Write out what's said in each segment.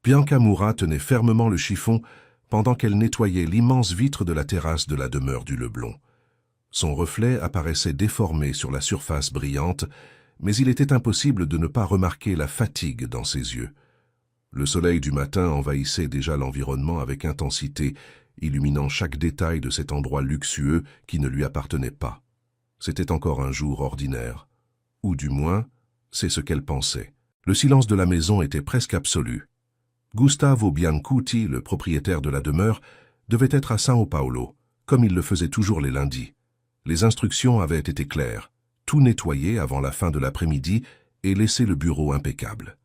Bianca Moura tenait fermement le chiffon pendant qu'elle nettoyait l'immense vitre de la terrasse de la demeure du Leblond. Son reflet apparaissait déformé sur la surface brillante, mais il était impossible de ne pas remarquer la fatigue dans ses yeux. Le soleil du matin envahissait déjà l'environnement avec intensité, illuminant chaque détail de cet endroit luxueux qui ne lui appartenait pas. C'était encore un jour ordinaire. Ou du moins, c'est ce qu'elle pensait. Le silence de la maison était presque absolu. Gustavo Biancuti, le propriétaire de la demeure, devait être à São Paulo, comme il le faisait toujours les lundis. Les instructions avaient été claires. Tout nettoyer avant la fin de l'après-midi et laisser le bureau impeccable.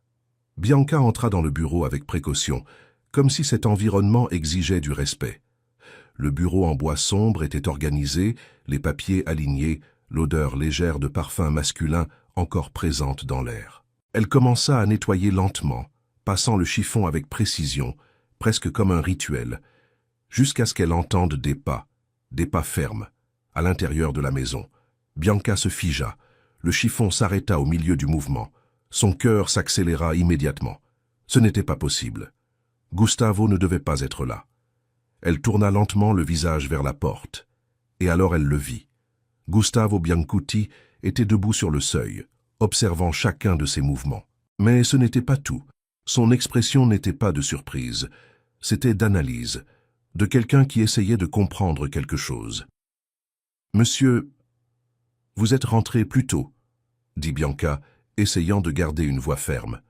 Bianca entra dans le bureau avec précaution, comme si cet environnement exigeait du respect. Le bureau en bois sombre était organisé, les papiers alignés, l'odeur légère de parfum masculin encore présente dans l'air. Elle commença à nettoyer lentement, passant le chiffon avec précision, presque comme un rituel, jusqu'à ce qu'elle entende des pas fermes, à l'intérieur de la maison. Bianca se figea, le chiffon s'arrêta au milieu du mouvement. Son cœur s'accéléra immédiatement. Ce n'était pas possible. Gustavo ne devait pas être là. Elle tourna lentement le visage vers la porte, et alors elle le vit. Gustavo Biancuti était debout sur le seuil, observant chacun de ses mouvements. Mais ce n'était pas tout. Son expression n'était pas de surprise, c'était d'analyse, de quelqu'un qui essayait de comprendre quelque chose. « Monsieur, vous êtes rentré plus tôt », dit Bianca, essayant de garder une voix ferme.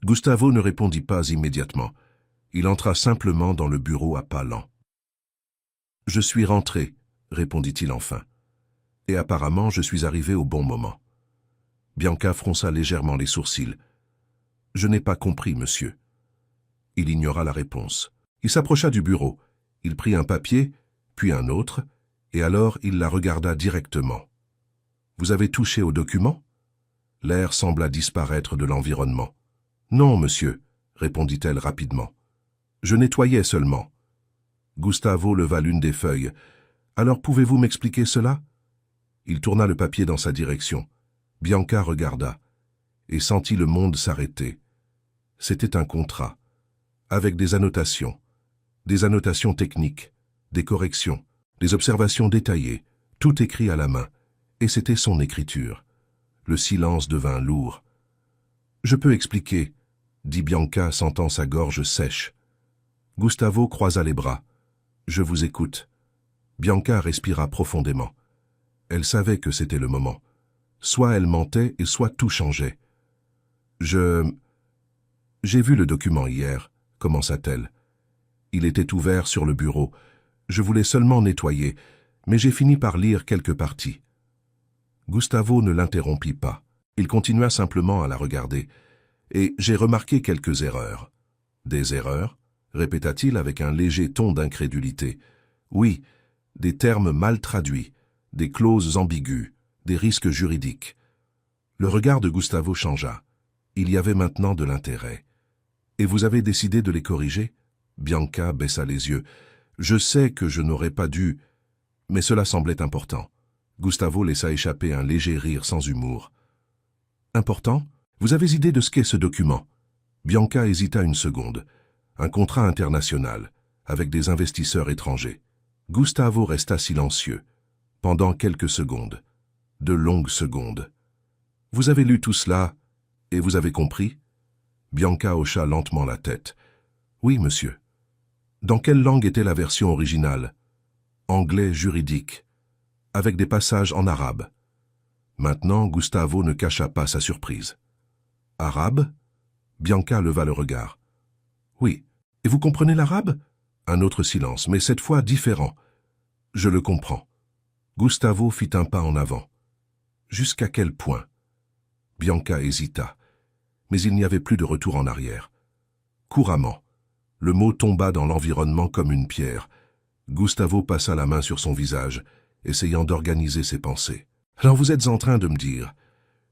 Gustavo ne répondit pas immédiatement. Il entra simplement dans le bureau à pas lents. « Je suis rentré », répondit-il enfin. « Et apparemment, je suis arrivé au bon moment. » Bianca fronça légèrement les sourcils. « Je n'ai pas compris, monsieur. » Il ignora la réponse. Il s'approcha du bureau. Il prit un papier, puis un autre, et alors il la regarda directement. « Vous avez touché au document ?» L'air sembla disparaître de l'environnement. « Non, monsieur, » répondit-elle rapidement. « Je nettoyais seulement. » Gustavo leva l'une des feuilles. « Alors pouvez-vous m'expliquer cela ?» Il tourna le papier dans sa direction. Bianca regarda et sentit le monde s'arrêter. C'était un contrat, avec des annotations techniques, des corrections, des observations détaillées, tout écrit à la main, et c'était son écriture. Le silence devint lourd. « Je peux expliquer », dit Bianca, sentant sa gorge sèche. Gustavo croisa les bras. « Je vous écoute. » Bianca respira profondément. Elle savait que c'était le moment. Soit elle mentait et soit tout changeait. « J'ai vu le document hier, » commença-t-elle. Il était ouvert sur le bureau. Je voulais seulement nettoyer, mais j'ai fini par lire quelques parties. Gustavo ne l'interrompit pas. Il continua simplement à la regarder. Et j'ai remarqué quelques erreurs. Des erreurs ? Répéta-t-il avec un léger ton d'incrédulité. Oui, des termes mal traduits, des clauses ambiguës, des risques juridiques. Le regard de Gustavo changea. Il y avait maintenant de l'intérêt. Et vous avez décidé de les corriger ? Bianca baissa les yeux. Je sais que je n'aurais pas dû, mais cela semblait important. Gustavo laissa échapper un léger rire sans humour. Important ? Vous avez idée de ce qu'est ce document ? Bianca hésita une seconde. Un contrat international, avec des investisseurs étrangers. Gustavo resta silencieux, pendant quelques secondes. De longues secondes. Vous avez lu tout cela, et vous avez compris ? Bianca hocha lentement la tête. Oui, monsieur. Dans quelle langue était la version originale ? Anglais juridique, avec des passages en arabe. Maintenant, Gustavo ne cacha pas sa surprise. Arabe ? Bianca leva le regard. Oui. Et vous comprenez l'arabe ? Un autre silence, mais cette fois différent. Je le comprends. Gustavo fit un pas en avant. Jusqu'à quel point ? Bianca hésita, mais il n'y avait plus de retour en arrière. Couramment, le mot tomba dans l'environnement comme une pierre. Gustavo passa la main sur son visage, essayant d'organiser ses pensées. Alors vous êtes en train de me dire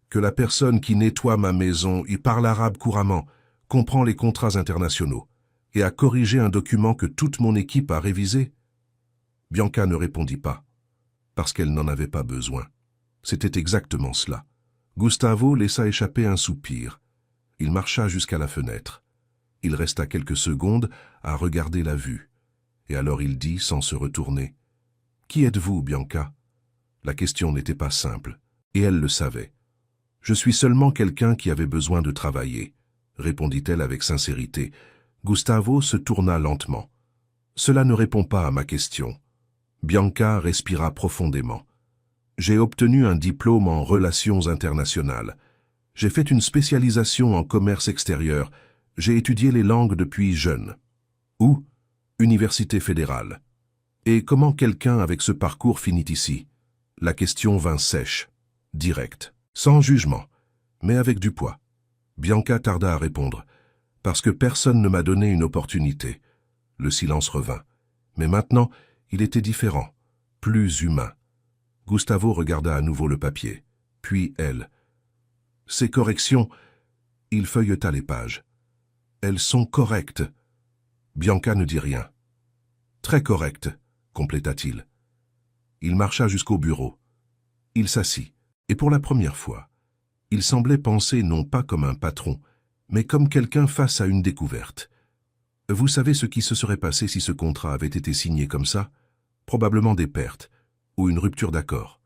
que la personne qui nettoie ma maison y parle arabe couramment, comprend les contrats internationaux et a corrigé un document que toute mon équipe a révisé ? Bianca ne répondit pas, parce qu'elle n'en avait pas besoin. C'était exactement cela. Gustavo laissa échapper un soupir. Il marcha jusqu'à la fenêtre. Il resta quelques secondes à regarder la vue. Et alors il dit, sans se retourner, « Qui êtes-vous, Bianca ?» La question n'était pas simple, et elle le savait. « Je suis seulement quelqu'un qui avait besoin de travailler », répondit-elle avec sincérité. Gustavo se tourna lentement. « Cela ne répond pas à ma question. » Bianca respira profondément. « J'ai obtenu un diplôme en relations internationales. J'ai fait une spécialisation en commerce extérieur. J'ai étudié les langues depuis jeune. » Où ? Université fédérale. Et comment quelqu'un avec ce parcours finit ici? La question vint sèche, directe, sans jugement, mais avec du poids. Bianca tarda à répondre, parce que personne ne m'a donné une opportunité. Le silence revint. Mais maintenant, il était différent, plus humain. Gustavo regarda à nouveau le papier, puis elle. Ces corrections, il feuilleta les pages. Elles sont correctes. Bianca ne dit rien. Très correctes, compléta-t-il. Il marcha jusqu'au bureau. Il s'assit, et pour la première fois, il semblait penser non pas comme un patron, mais comme quelqu'un face à une découverte. Vous savez ce qui se serait passé si ce contrat avait été signé comme ça? Probablement des pertes, ou une rupture d'accord.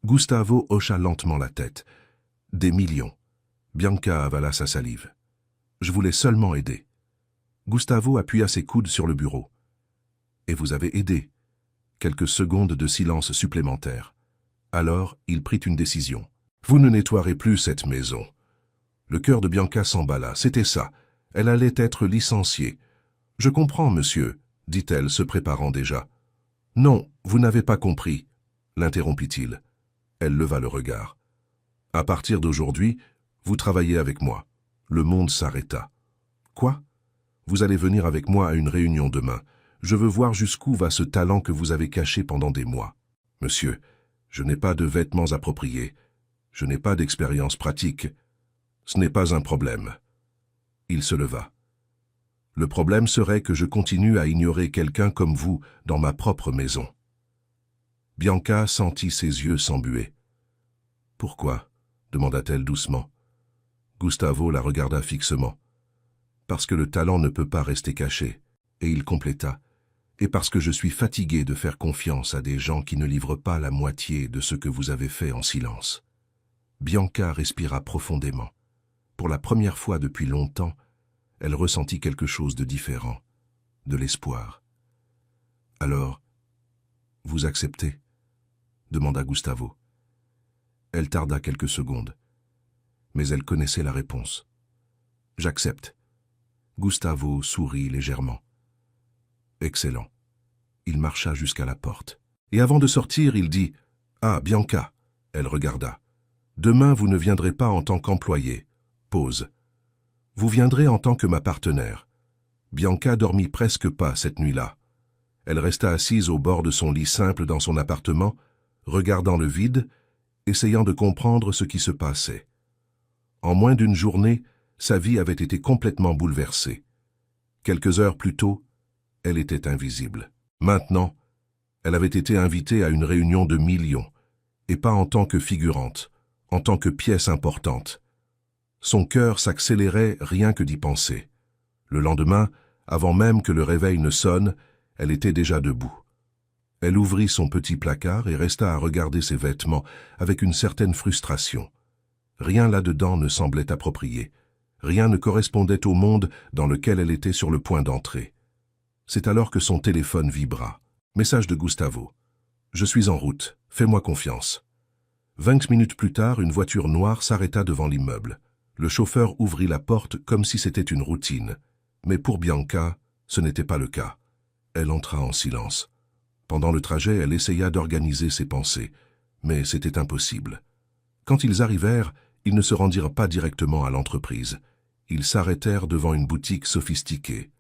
Gustavo hocha lentement la tête. Des millions. Bianca avala sa salive. Je voulais seulement aider. Gustavo appuya ses coudes sur le bureau. Et vous avez aidé. Quelques secondes de silence supplémentaire. Alors, il prit une décision. Vous ne nettoierez plus cette maison. Le cœur de Bianca s'emballa, c'était ça. Elle allait être licenciée. Je comprends, monsieur, dit-elle, se préparant déjà. Non, vous n'avez pas compris, l'interrompit-il. Elle leva le regard. À partir d'aujourd'hui, vous travaillez avec moi. Le monde s'arrêta. Quoi? Vous allez venir avec moi à une réunion demain. Je veux voir jusqu'où va ce talent que vous avez caché pendant des mois. Monsieur, je n'ai pas de vêtements appropriés. Je n'ai pas d'expérience pratique. Ce n'est pas un problème. Il se leva. Le problème serait que je continue à ignorer quelqu'un comme vous dans ma propre maison. Bianca sentit ses yeux s'embuer. « Pourquoi ?» demanda-t-elle doucement. Gustavo la regarda fixement. « Parce que le talent ne peut pas rester caché. » Et il compléta. « Et parce que je suis fatigué de faire confiance à des gens qui ne livrent pas la moitié de ce que vous avez fait en silence. » Bianca respira profondément. Pour la première fois depuis longtemps, elle ressentit quelque chose de différent, de l'espoir. « Alors, vous acceptez ?» demanda Gustavo. Elle tarda quelques secondes, mais elle connaissait la réponse. « J'accepte. » Gustavo sourit légèrement. « Excellent. » Il marcha jusqu'à la porte. Et avant de sortir, il dit « Ah, Bianca !» Elle regarda. « Demain, vous ne viendrez pas en tant qu'employé. » Pause. « Vous viendrez en tant que ma partenaire. » Bianca dormit presque pas cette nuit-là. Elle resta assise au bord de son lit simple dans son appartement, regardant le vide, essayant de comprendre ce qui se passait. En moins d'une journée, sa vie avait été complètement bouleversée. Quelques heures plus tôt, elle était invisible. Maintenant, elle avait été invitée à une réunion de millions, et pas en tant que figurante, en tant que pièce importante. Son cœur s'accélérait rien que d'y penser. Le lendemain, avant même que le réveil ne sonne, elle était déjà debout. Elle ouvrit son petit placard et resta à regarder ses vêtements avec une certaine frustration. Rien là-dedans ne semblait approprié. Rien ne correspondait au monde dans lequel elle était sur le point d'entrer. C'est alors que son téléphone vibra. Message de Gustavo. « Je suis en route. Fais-moi confiance. » 20 minutes plus tard, une voiture noire s'arrêta devant l'immeuble. Le chauffeur ouvrit la porte comme si c'était une routine. Mais pour Bianca, ce n'était pas le cas. Elle entra en silence. Pendant le trajet, elle essaya d'organiser ses pensées, mais c'était impossible. Quand ils arrivèrent, ils ne se rendirent pas directement à l'entreprise. Ils s'arrêtèrent devant une boutique sophistiquée.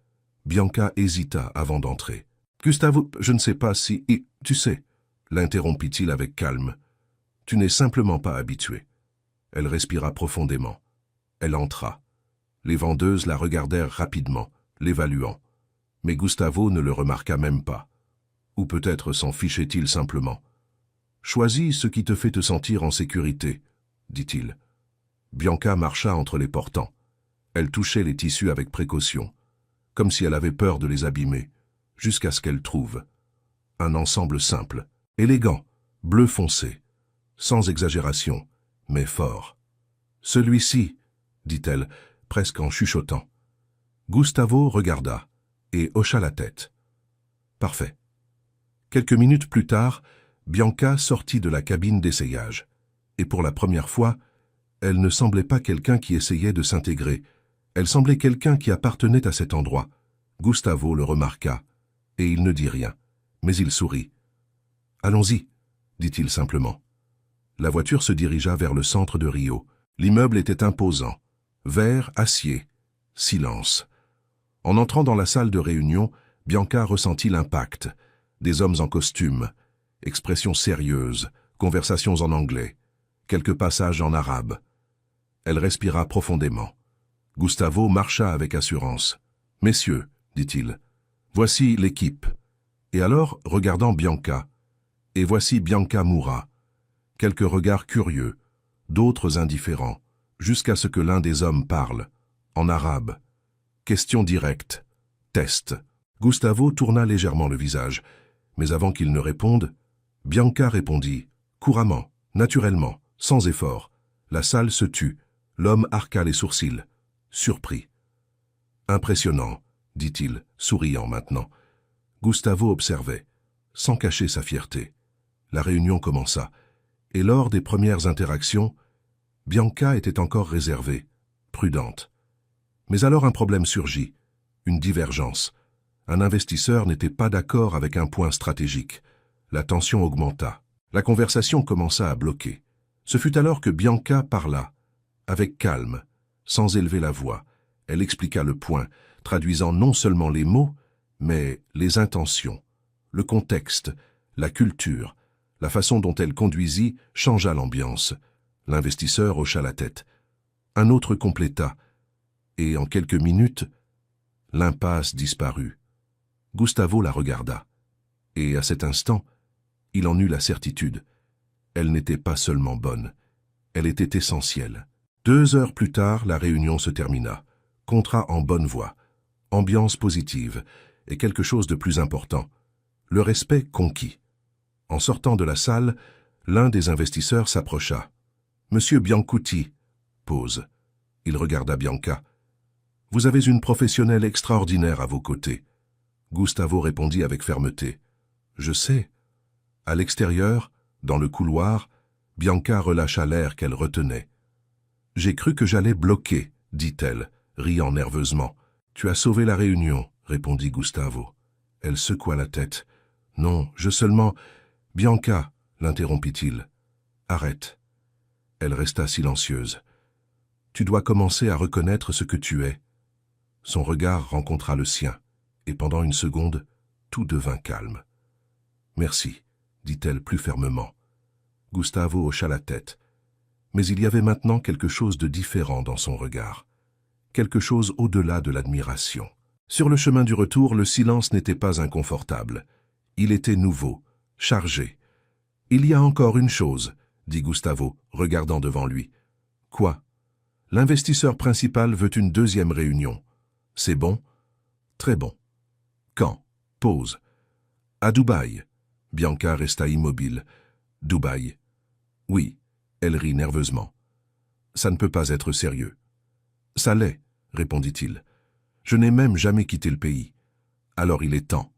Bianca hésita avant d'entrer. « Gustavo, je ne sais pas si... Tu sais, » l'interrompit-il avec calme. « Tu n'es simplement pas habitué. » Elle respira profondément. Elle entra. Les vendeuses la regardèrent rapidement, l'évaluant. Mais Gustavo ne le remarqua même pas. Ou peut-être s'en fichait-il simplement. « Choisis ce qui te fait te sentir en sécurité, » dit-il. Bianca marcha entre les portants. Elle touchait les tissus avec précaution, comme si elle avait peur de les abîmer, jusqu'à ce qu'elle trouve un ensemble simple, élégant, bleu foncé, sans exagération, mais fort. « Celui-ci, dit-elle, presque en chuchotant. Gustavo regarda et hocha la tête. « Parfait. » Quelques minutes plus tard, Bianca sortit de la cabine d'essayage, et pour la première fois, elle ne semblait pas quelqu'un qui essayait de s'intégrer, elle semblait quelqu'un qui appartenait à cet endroit. Gustavo le remarqua, et il ne dit rien, mais il sourit. « Allons-y, » dit-il simplement. La voiture se dirigea vers le centre de Rio. L'immeuble était imposant, vert, acier, silence. En entrant dans la salle de réunion, Bianca ressentit l'impact. Des hommes en costume, expressions sérieuses, conversations en anglais, quelques passages en arabe. Elle respira profondément. Gustavo marcha avec assurance. « Messieurs, dit-il, voici l'équipe. » Et alors, regardant Bianca, « Et voici Bianca Moura. » Quelques regards curieux, d'autres indifférents, jusqu'à ce que l'un des hommes parle, en arabe. Question directe. Test. Gustavo tourna légèrement le visage, mais avant qu'il ne réponde, Bianca répondit, couramment, naturellement, sans effort. La salle se tut, l'homme arqua les sourcils, surpris. Impressionnant, dit-il, souriant maintenant. Gustavo observait, sans cacher sa fierté. La réunion commença, et lors des premières interactions, Bianca était encore réservée, prudente. Mais alors un problème surgit, une divergence. Un investisseur n'était pas d'accord avec un point stratégique. La tension augmenta. La conversation commença à bloquer. Ce fut alors que Bianca parla, avec calme, sans élever la voix. Elle expliqua le point, traduisant non seulement les mots, mais les intentions, le contexte, la culture. La façon dont elle conduisit changea l'ambiance. L'investisseur hocha la tête. Un autre compléta, et en quelques minutes, l'impasse disparut. Gustavo la regarda, et à cet instant, il en eut la certitude. Elle n'était pas seulement bonne, elle était essentielle. 2 heures plus tard, la réunion se termina. Contrat en bonne voie, ambiance positive, et quelque chose de plus important, le respect conquis. En sortant de la salle, l'un des investisseurs s'approcha. « Monsieur Biancuti » pause. Il regarda Bianca. « Vous avez une professionnelle extraordinaire à vos côtés. » Gustavo répondit avec fermeté. « Je sais. » À l'extérieur, dans le couloir, Bianca relâcha l'air qu'elle retenait. « J'ai cru que j'allais bloquer, » dit-elle, riant nerveusement. « Tu as sauvé la réunion, » répondit Gustavo. Elle secoua la tête. « Non, je seulement... » « Bianca, » l'interrompit-il. « Arrête. » Elle resta silencieuse. « Tu dois commencer à reconnaître ce que tu es. » Son regard rencontra le sien, et pendant une seconde, tout devint calme. « Merci, » dit-elle plus fermement. Gustavo hocha la tête. Mais il y avait maintenant quelque chose de différent dans son regard. Quelque chose au-delà de l'admiration. Sur le chemin du retour, le silence n'était pas inconfortable. Il était nouveau. Chargé. « Il y a encore une chose, » dit Gustavo, regardant devant lui. « Quoi ?»« L'investisseur principal veut une 2e réunion. C'est bon ?»« Très bon. »« Quand ?» Pause. « À Dubaï. » Bianca resta immobile. « Dubaï. »« Oui. » Elle rit nerveusement. « Ça ne peut pas être sérieux. »« Ça l'est, » répondit-il. « Je n'ai même jamais quitté le pays. Alors il est temps. »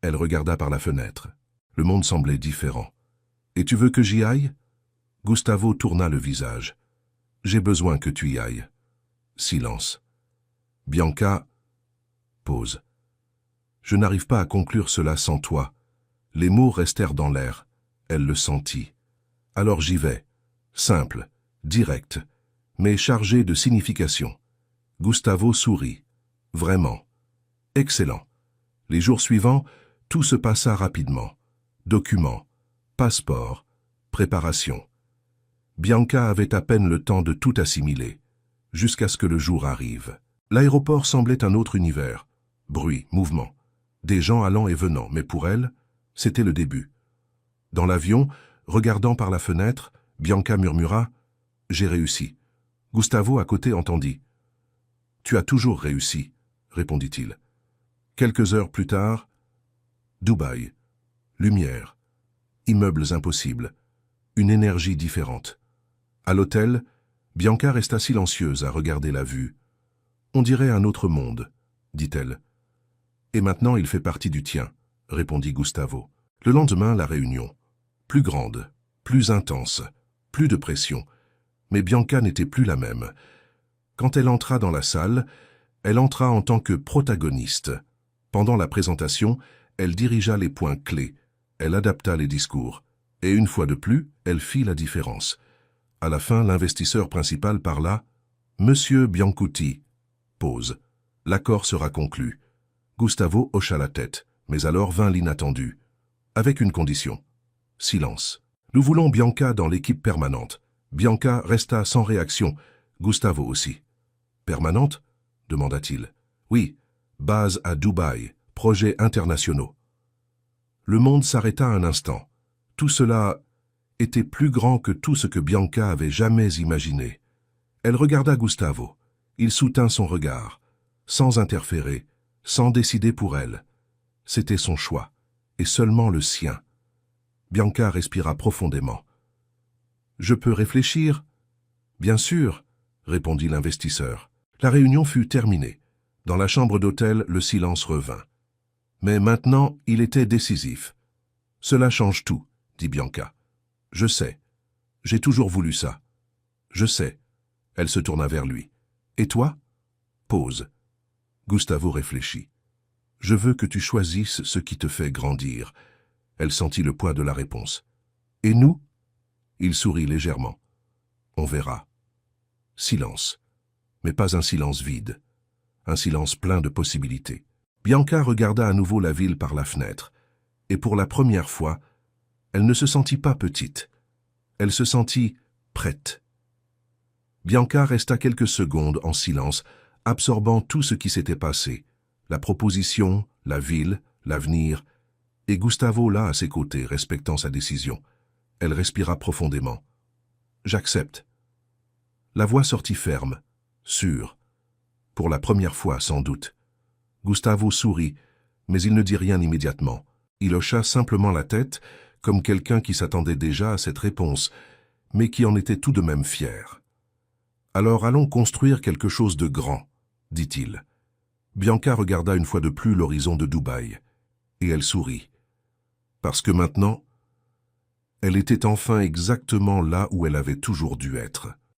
Elle regarda par la fenêtre. Le monde semblait différent. « Et tu veux que j'y aille ?» Gustavo tourna le visage. « J'ai besoin que tu y ailles. » Silence. Bianca... Pause. « Je n'arrive pas à conclure cela sans toi. » Les mots restèrent dans l'air. Elle le sentit. « Alors j'y vais. Simple, direct, mais chargé de signification. » Gustavo sourit. « Vraiment. » « Excellent. » Les jours suivants, tout se passa rapidement. Documents, passeport, préparation. Bianca avait à peine le temps de tout assimiler, jusqu'à ce que le jour arrive. L'aéroport semblait un autre univers. Bruit, mouvement, des gens allant et venant, mais pour elle, c'était le début. Dans l'avion, regardant par la fenêtre, Bianca murmura « J'ai réussi ». Gustavo à côté entendit Tu as toujours réussi, répondit-il. Quelques heures plus tard, Dubaï, lumière, immeubles impossibles, une énergie différente. À l'hôtel, Bianca resta silencieuse à regarder la vue. On dirait un autre monde, dit-elle. Et maintenant il fait partie du tien, répondit Gustavo. Le lendemain, la réunion. Plus grande, plus intense, plus de pression. Mais Bianca n'était plus la même. Quand elle entra dans la salle, elle entra en tant que protagoniste. Pendant la présentation, elle dirigea les points clés, elle adapta les discours. Et une fois de plus, elle fit la différence. À la fin, l'investisseur principal parla « Monsieur Biancuti ». Pause. L'accord sera conclu. Gustavo hocha la tête, mais alors vint l'inattendu. Avec une condition. Silence. Nous voulons Bianca dans l'équipe permanente. Bianca resta sans réaction. Gustavo aussi. Permanente? Demanda-t-il. Oui, base à Dubaï, projets internationaux. Le monde s'arrêta un instant. Tout cela était plus grand que tout ce que Bianca avait jamais imaginé. Elle regarda Gustavo. Il soutint son regard, sans interférer, sans décider pour elle. C'était son choix, et seulement le sien. Bianca respira profondément. « Je peux réfléchir ?»« Bien sûr, » répondit l'investisseur. La réunion fut terminée. Dans la chambre d'hôtel, le silence revint. Mais maintenant, il était décisif. « Cela change tout, » dit Bianca. « Je sais. J'ai toujours voulu ça. Je sais. » Elle se tourna vers lui. « Et toi ?» Pause. Gustavo réfléchit. « Je veux que tu choisisses ce qui te fait grandir. » Elle sentit le poids de la réponse. « Et nous ?» Il sourit légèrement. « On verra. » Silence. Mais pas un silence vide. Un silence plein de possibilités. Bianca regarda à nouveau la ville par la fenêtre. Et pour la première fois, elle ne se sentit pas petite. Elle se sentit prête. Bianca resta quelques secondes en silence, absorbant tout ce qui s'était passé. La proposition, la ville, l'avenir, et Gustavo là à ses côtés, respectant sa décision. Elle respira profondément. « J'accepte. » La voix sortit ferme, sûre. Pour la première fois, sans doute. Gustavo sourit, mais il ne dit rien immédiatement. Il hocha simplement la tête, comme quelqu'un qui s'attendait déjà à cette réponse, mais qui en était tout de même fier. « Alors allons construire quelque chose de grand, » dit-il. Bianca regarda une fois de plus l'horizon de Dubaï, et elle sourit. Parce que maintenant, elle était enfin exactement là où elle avait toujours dû être.